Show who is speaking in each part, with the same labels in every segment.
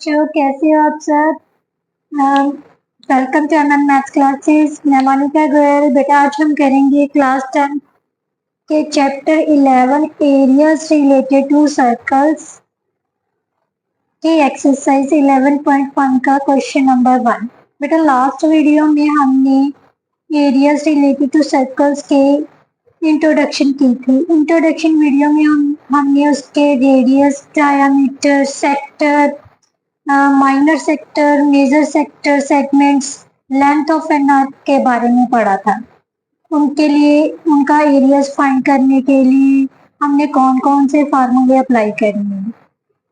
Speaker 1: बच्चों, कैसे हो आप सब। Welcome to MM maths classes. मैं मोनिका गोयल। बेटा आज हम करेंगे क्लास 10 के chapter 11 areas related to circles की एक्सरसाइज 11.1 का क्वेश्चन नंबर 1। बेटा लास्ट वीडियो में हमने एरियाज रिलेटेड टू सर्कल्स के इंट्रोडक्शन की थी। इंट्रोडक्शन वीडियो में हमने उसके radius, diameter, sector, minor sector, major sector, segments, length of an arc के बारे में पढ़ा था। उनके लिए उनका एरियाज फाइंड करने के लिए हमने कौन कौन से फार्मूले अप्लाई करने हैं,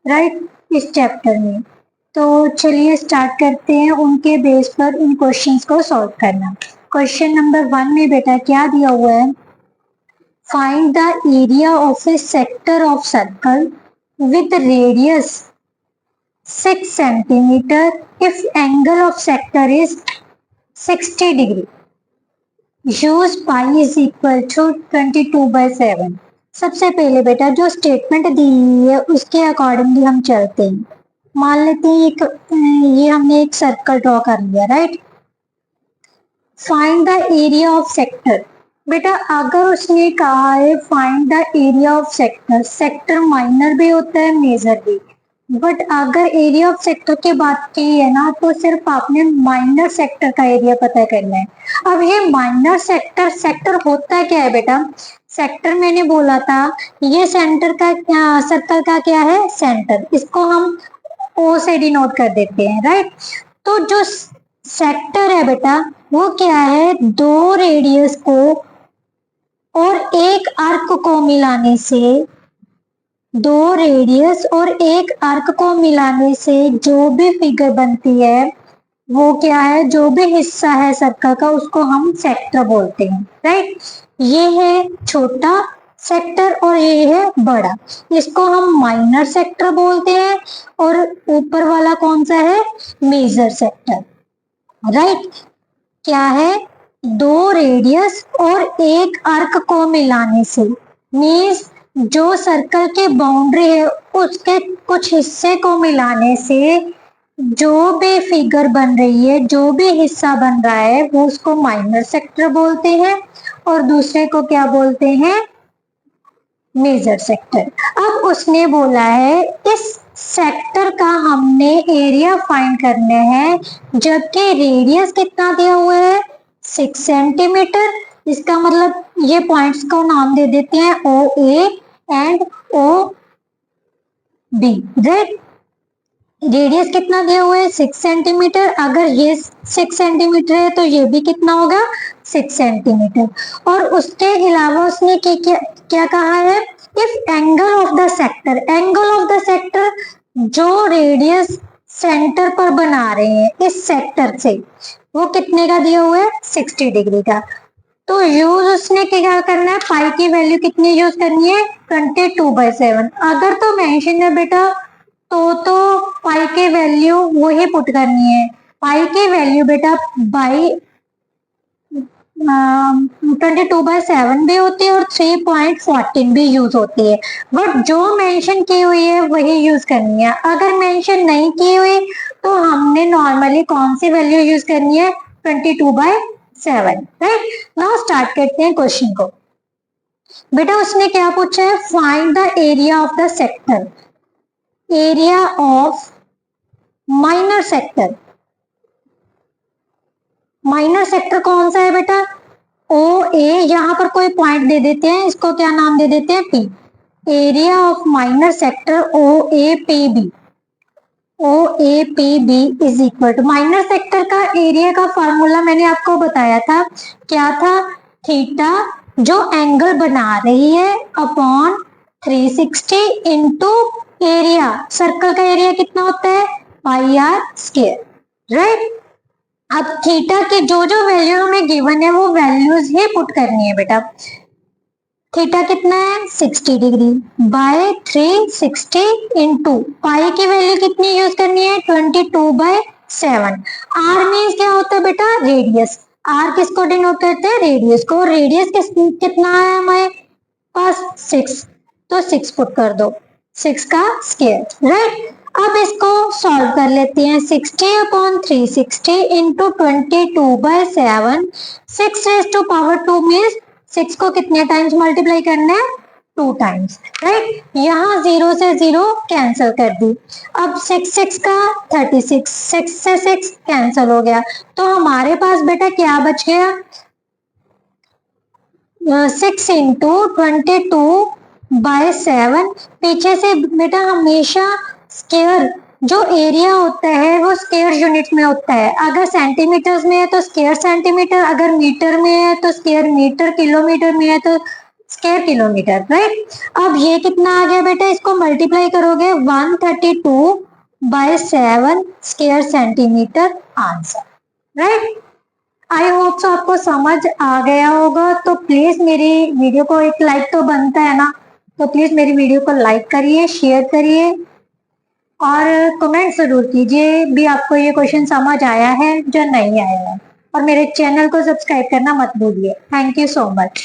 Speaker 1: राइट, इस चैप्टर में। तो चलिए स्टार्ट करते हैं उनके बेस पर इन क्वेश्चंस को सॉल्व करना। क्वेश्चन नंबर 1 में बेटा क्या दिया हुआ है, find the area of A sector of circle with radius 6 centimeter if angle of sector is 60 degree. Use pi is equal to 22/7. सबसे पहले बेटा जो स्टेटमेंट दी हुई है उसके अकॉर्डिंगली हम चलते हैं। मान लेते हैं ये हमने एक सर्कल ड्रॉ कर लिया, right. Find the area of sector. बेटा अगर उसने कहा है find the area of sector, sector minor भी होता है मेजर भी, बट अगर एरिया ऑफ सेक्टर की बात की है ना तो सिर्फ आपने माइनर सेक्टर का एरिया पता करना है। अब ये माइनर सेक्टर, सेक्टर होता क्या है बेटा, सेक्टर मैंने बोला था ये सेंटर का सर्कल का क्या है, सेंटर। इसको हम ओ से डिनोट कर देते हैं, राइट। तो जो सेक्टर है बेटा वो क्या है, दो रेडियस को और एक आर्क को मिलाने से, दो रेडियस और एक आर्क को मिलाने से जो भी फिगर बनती है वो क्या है, जो भी हिस्सा है सर्कल का उसको हम सेक्टर बोलते हैं, राइट। ये है छोटा सेक्टर और ये है बड़ा, इसको हम माइनर सेक्टर बोलते हैं। और ऊपर वाला कौन सा है, मेजर सेक्टर, राइट। क्या है, दो रेडियस और एक आर्क को मिलाने से, मीन्स जो सर्कल की बाउंड्री है उसके कुछ हिस्से को मिलाने से जो भी फिगर बन रही है, जो भी हिस्सा बन रहा है वो उसको माइनर सेक्टर बोलते हैं और दूसरे को क्या बोलते हैं, मेजर सेक्टर। अब उसने बोला है इस सेक्टर का हमने एरिया फाइंड करना है, जबकि रेडियस कितना दिया हुआ है, 6 सेंटीमीटर। इसका मतलब ये पॉइंट्स को नाम दे देते हैं O A and O B, right. Radius कितना दिया हुआ है, 6 सेंटीमीटर। अगर ये 6 सेंटीमीटर है तो ये भी कितना होगा, 6 सेंटीमीटर। और उसके अलावा उसने क्या कहा है, if angle of the sector, angle of the sector जो रेडियस सेंटर पर बना रहे हैं इस सेक्टर से, वो कितने का दिया हुआ है, 60 डिग्री का। तो यूज उसने क्या करना है, पाई की वैल्यू कितनी यूज करनी है, 22/7। अगर तो मेंशन है बेटा तो पाई की वैल्यू वही पुट करनी है। पाई की वैल्यू बेटा बाई 22/7 भी होती है और 3.14 भी यूज होती है, बट जो मेंशन की हुई है वही यूज करनी है। अगर मेंशन नहीं की हुई तो हमने नॉर्मली कौन सी वैल्यू यूज करनी है, 22/7, राइट। नाउ स्टार्ट करते हैं क्वेश्चन को। बेटा उसने क्या पूछा है, find the area of the sector, area of minor sector. Minor sector कौन सा है बेटा, ओ ए, यहाँ पर कोई पॉइंट दे देते हैं, इसको क्या नाम दे देते हैं, P. Area of minor sector O A P B, O A P B is equal to, minor sector का एरिया का फॉर्मूला मैंने आपको बताया था, क्या था, थीटा जो एंगल बना रही है अपॉन 360 इंटू एरिया, सर्कल का एरिया कितना होता है, पाई आर स्क्वायर, राइट। अब थीटा के जो जो वैल्यू हमें गिवन है वो वैल्यूज ही पुट करनी है बेटा। थीटा कितना है, 60 डिग्री बाय 360 इंटू पाई की वैल्यू कितनी यूज करनी है, 22/7। आर मीन्स क्या होता है बेटा, रेडियस। आर किसको डिनोट करते हैं, रेडियस को। रेडियस कितना है हमारे पास, 6, तो 6 पुट कर दो, 6 का स्क्वायर, राइट। अब इसको सॉल्व कर लेते हैं। 60/360 इंटू 22/7, 6⁻² मीन्स 6 को कितने टाइम्स मल्टीप्लाई करना है, 2 टाइम्स, राइट। यहाँ 0 से 0 कैंसिल कर दी। अब 6 का 36, 6 से 6 कैंसिल हो गया, तो हमारे पास बेटा क्या बच गया, 6 इंटू 22/7। पीछे से बेटा हमेशा स्क्वायर जो एरिया होता है वो स्क्वायर यूनिट में होता है। अगर सेंटीमीटर्स में है तो स्क्वायर सेंटीमीटर, अगर मीटर में है तो स्क्वायर मीटर, किलोमीटर में है तो स्क्वायर किलोमीटर, राइट। अब ये कितना आ गया बेटा, इसको मल्टीप्लाई करोगे 132/7 square centimetre, answer, right. I hope so आपको समझ आ गया होगा। तो प्लीज मेरी वीडियो को एक लाइक तो बनता है ना, तो प्लीज मेरी वीडियो को लाइक करिए, शेयर करिए और कमेंट जरूर कीजिए भी आपको ये क्वेश्चन समझ आया है जो नहीं आया है, और मेरे चैनल को सब्सक्राइब करना मत भूलिए। Thank you so much.